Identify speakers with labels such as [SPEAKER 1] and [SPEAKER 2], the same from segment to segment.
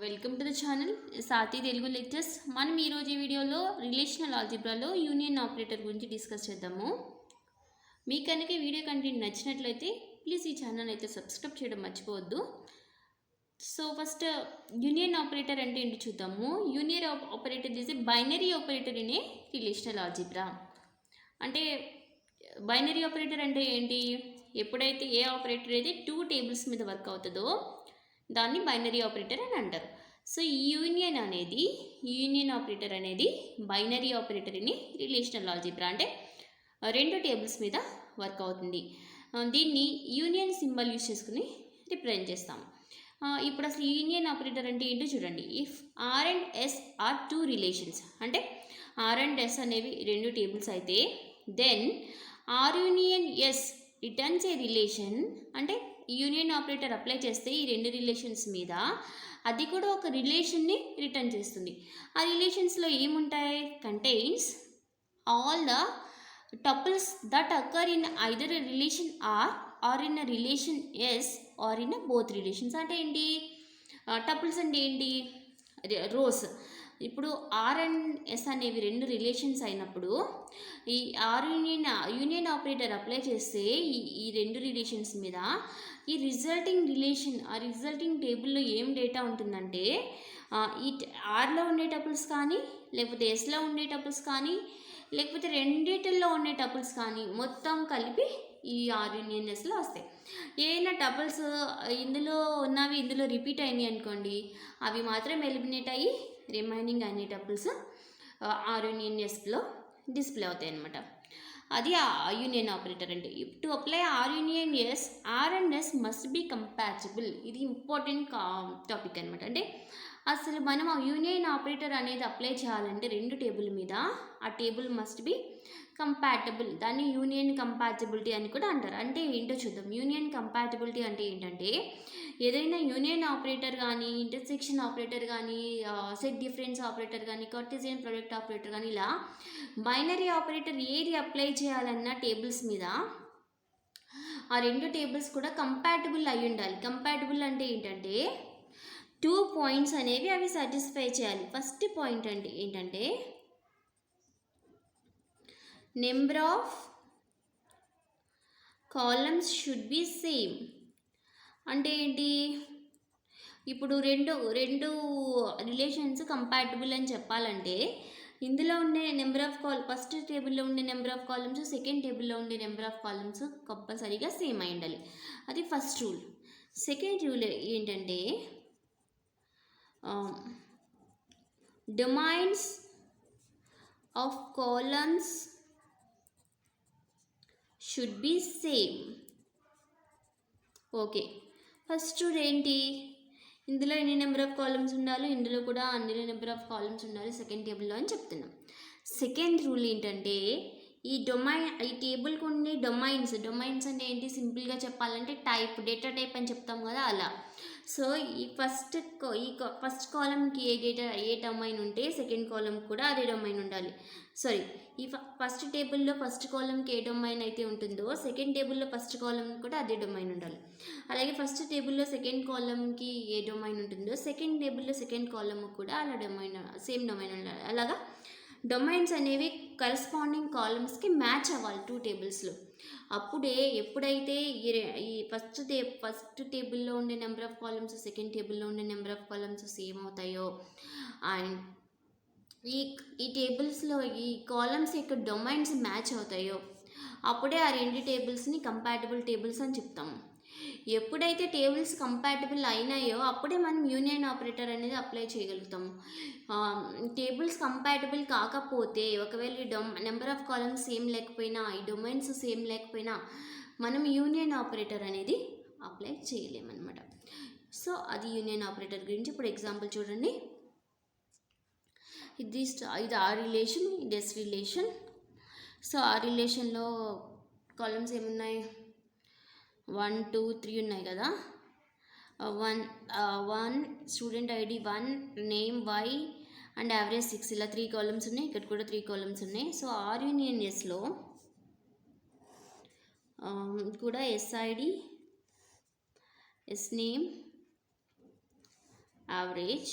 [SPEAKER 1] Welcome to the channel Sathi Telugu lectures. మనం ఈరోజు ఈ వీడియోలో రిలేషనల్ ఆల్జీబ్రాలో యూనియన్ ఆపరేటర్ గురించి డిస్కస్ చేద్దాము. మీకు కనుక వీడియో కంటెంట్ నచ్చినట్లయితే ప్లీజ్ ఈ ఛానల్ అయితే సబ్స్క్రైబ్ చేయడం మర్చిపోవద్దు. సో ఫస్ట్ యూనియన్ ఆపరేటర్ అంటే ఏంటి చూద్దాము. Union operator is a binary operator in a relational algebra. అంటే బైనరీ ఆపరేటర్ అంటే ఏంటి? ఎప్పుడైతే ఏ ఆపరేటర్ అయితే 2 టేబుల్స్ మీద వర్క్ అవుతుందో దాన్ని బైనరీ ఆపరేటర్ అని అంటారు. సో యూనియన్ ఆపరేటర్ అనేది binary operator in relational algebra. అంటే 2 టేబుల్స్ మీద వర్క్ అవుతుంది. దీన్ని యూనియన్ సింబల్ యూజ్ చేసుకుని రిప్రజెంట్ చేస్తాము. ఇప్పుడు అసలు యూనియన్ ఆపరేటర్ అంటే ఏంటో చూడండి. If R and S are 2 relations, అంటే ఆర్ అండ్ ఎస్ అనేవి 2 టేబుల్స్ అయితే then R union S returns a relation. అంటే యూనియన్ ఆపరేటర్ అప్లై చేస్తే ఈ 2 రిలేషన్స్ మీద అది కూడా ఒక రిలేషన్ని రిటర్న్ చేస్తుంది. ఆ రిలేషన్స్లో ఏముంటాయి? Contains all the tuples that occur in either relation R in a relation S or in both relations. అంటే ఏంటి? టపుల్స్ అంటే ఏంటి? రోస్. ఇప్పుడు ఆర్ అండ్ ఎస్ అనేవి 2 రిలేషన్స్ అయినప్పుడు ఈ ఆర్ యూనియన్ ఆపరేటర్ అప్లై చేస్తే ఈ 2 రిలేషన్స్ మీద ఈ రిజల్టింగ్ టేబుల్లో ఏం డేటా ఉంటుందంటే ఈ ఆర్లో ఉండే టపుల్స్ కానీ లేకపోతే ఎస్లో ఉండే టపుల్స్ కానీ లేకపోతే రెండిటిల్లో ఉండే టపుల్స్ కానీ మొత్తం కలిపి ఈ ఆర్ యూనియన్ ఎస్లో వస్తాయి. ఏమైనా టపుల్స్ ఇందులో ఉన్నవి ఇందులో రిపీట్ అయినాయి అనుకోండి, అవి మాత్రం ఎలిమినేట్ అయ్యి రిమైనింగ్ అన్ని టపుల్స్ ఆర్ యూనియన్ ఎస్లో డిస్ప్లే అవుతాయి అన్నమాట. అది ఆ యూనియన్ ఆపరేటర్ అంటే. To apply R union S, R and S must be compatible. ఇది ఇంపార్టెంట్ టాపిక్ అనమాట. అంటే అసలు మనం ఆ యూనియన్ ఆపరేటర్ అనేది అప్లై చేయాలంటే 2 టేబుల్ మీద ఆ టేబుల్ మస్ట్ బీ కంపాటబుల్. దాన్ని యూనియన్ కంపాటబిలిటీ అని కూడా అంటారు. అంటే ఏంటో చూద్దాం. యూనియన్ కంపాటబిలిటీ అంటే ఏంటంటే ఏదైనా యూనియన్ ఆపరేటర్ కానీ, ఇంటర్సెక్షన్ ఆపరేటర్ కానీ, సెట్ డిఫరెన్స్ ఆపరేటర్ కానీ, కార్టెసియన్ ప్రొడక్ట్ ఆపరేటర్ కానీ, ఇలా బైనరీ ఆపరేటర్ ఏది అప్లై చేయాలన్నా టేబుల్స్ మీద ఆ 2 టేబుల్స్ కూడా కంపాటబుల్ అయి ఉండాలి. కంపాటబుల్ అంటే ఏంటంటే 2 పాయింట్స్ అనేవి అవి సాటిస్ఫై చేయాలి. ఫస్ట్ పాయింట్ అంటే ఏంటంటే number of columns should be same. అంటే ఏంటి? ఇప్పుడు రెండు రిలేషన్స్ కంపాటబుల్ అని చెప్పాలంటే ఇందులో ఉండే నెంబర్ ఆఫ్ ఫస్ట్ టేబుల్లో ఉండే నెంబర్ ఆఫ్ కాలమ్స్, సెకండ్ టేబుల్లో ఉండే నెంబర్ ఆఫ్ కాలమ్స్ కంపల్సరీగా సేమ్ అయి ఉండాలి. అది ఫస్ట్ రూల్. సెకండ్ రూల్ ఏంటంటే domains of columns should be same. Okay, first rule ఏంటి? ఇందులో ఎన్ని నెంబర్ ఆఫ్ కాలమ్స్ ఉండాలి, ఇందులో కూడా అన్ని నెంబర్ ఆఫ్ కాలమ్స్ ఉండాలి సెకండ్ టేబుల్లో అని చెప్తున్నాం. సెకండ్ రూల్ ఏంటంటే ఈ టేబుల్కి ఉండే డొమైన్స్ అంటే ఏంటి? సింపుల్గా చెప్పాలంటే డేటా టైప్ అని చెప్తాం కదా, అలా. సో ఈ ఫస్ట్ కాలమ్కి ఏ డొమైన్ ఉంటే సెకండ్ కాలమ్ కూడా అదే డొమైన్ ఉండాలి. సారీ, ఈ ఫస్ట్ టేబుల్లో ఫస్ట్ కాలమ్కి ఏ డొమైన్ అయితే ఉంటుందో సెకండ్ టేబుల్లో ఫస్ట్ కాలమ్ కూడా అదే డొమైన్ ఉండాలి. అలాగే ఫస్ట్ టేబుల్లో సెకండ్ కాలమ్కి ఏ డొమైన్ ఉంటుందో సెకండ్ టేబుల్లో సెకండ్ కాలమ్ కూడా అలా సేమ్ డొమైన్ ఉండాలి. అలాగా డొమైన్స్ అనేవి కరస్పాండింగ్ కాలమ్స్కి మ్యాచ్ అవ్వాలి 2 టేబుల్స్లో. అప్పుడే ఎప్పుడైతే ఈ ఫస్ట్ టేబుల్లో ఉండే నెంబర్ ఆఫ్ కాలమ్స్ సెకండ్ టేబుల్లో ఉండే నెంబర్ ఆఫ్ కాలమ్స్ సేమ్ అవుతాయో, అండ్ ఈ టేబుల్స్లో ఈ కాలమ్స్ యొక్క డొమైన్స్ మ్యాచ్ అవుతాయో అప్పుడే ఆ 2 టేబుల్స్ని కంపాటబుల్ టేబుల్స్ అని చెప్తాము. ఎప్పుడైతే టేబుల్స్ కంపాటబుల్ అయినాయో అప్పుడే మనం యూనియన్ ఆపరేటర్ అనేది అప్లై చేయగలుగుతాము. టేబుల్స్ కంపాటబుల్ కాకపోతే, ఒకవేళ ఈ నెంబర్ ఆఫ్ కాలమ్స్ సేమ్ లేకపోయినా, ఈ డొమైన్స్ సేమ్ లేకపోయినా మనం యూనియన్ ఆపరేటర్ అనేది అప్లై చేయలేమన్నమాట. సో అది యూనియన్ ఆపరేటర్ గురించి. ఇప్పుడు ఎగ్జాంపుల్ చూడండి. ఇది ఆ రిలేషన్, ఇది ఎస్ రిలేషన్. సో ఆ రిలేషన్లో కాలమ్స్ ఏమున్నాయి? 1 2 3 ఉన్నాయి కదా. 1 student ID 1, name Y and average 6, ఇలా 3 కాలమ్స్ ఉన్నాయి. ఇక్కడ కూడా 3 కాలమ్స్ ఉన్నాయి. సో ఆర్ యూనియన్ ఎస్లో కూడా S ID, S name average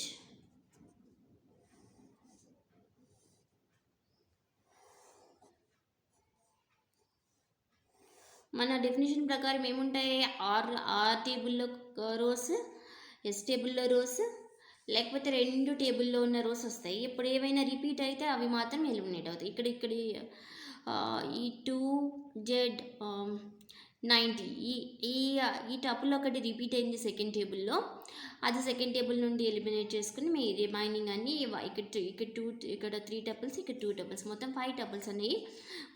[SPEAKER 1] మన డెఫినేషన్ ప్రకారం ఏముంటాయి, ఆర్ టేబుల్లో రోస్, ఎస్ టేబుల్లో రోస్, లేకపోతే రెండు టేబుల్లో ఉన్న రోస్ వస్తాయి. ఇప్పుడు ఏవైనా రిపీట్ అయితే అవి మాత్రం ఎలిమినేట్ అవుతాయి. ఇక్కడ ఈ 2Z90 ఈ టపుల్ ఒకటి రిపీట్ అయింది సెకండ్ టేబుల్లో, అది సెకండ్ టేబుల్ నుండి ఎలిమినేట్ చేసుకుని మీ రిమైనింగ్ అన్ని ఇక్కడ 3 టపుల్స్, ఇక్కడ 2 టపుల్స్, మొత్తం 5 టపుల్స్ అనేవి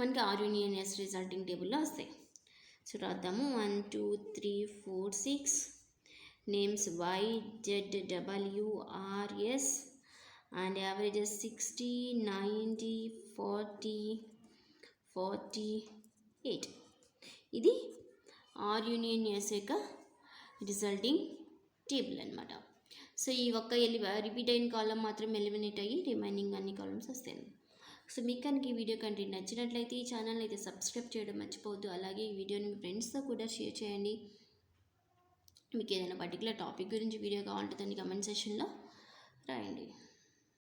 [SPEAKER 1] మనకి ఆర్ యూనియన్ ఎస్ రిజల్టింగ్ టేబుల్లో వస్తాయి. సో రాద్దాము. 1 2 3 4 6 నేమ్స్ YZWRS and averages 60 90 40 48. ఇది ఆర్ యూనియన్ ఎస్ యొక్క రిజల్టింగ్ టేబుల్ అనమాట. సో ఈ ఒక్క రిపీట్ అయిన కాలం మాత్రం ఎలిమినేట్ అయ్యి రిమైనింగ్ అన్ని కాలమ్స్ వస్తాయి. సో మీకు కనుక ఈ వీడియో కంటెంట్ నచ్చినట్లయితే ఈ ఛానల్ అయితే సబ్స్క్రైబ్ చేయడం మర్చిపోవద్దు. అలాగే ఈ వీడియోని మీ ఫ్రెండ్స్తో కూడా షేర్ చేయండి. మీకు ఏదైనా పర్టికులర్ టాపిక్ గురించి వీడియో కావాలంటే దాన్ని కమెంట్ సెక్షన్లో రాయండి.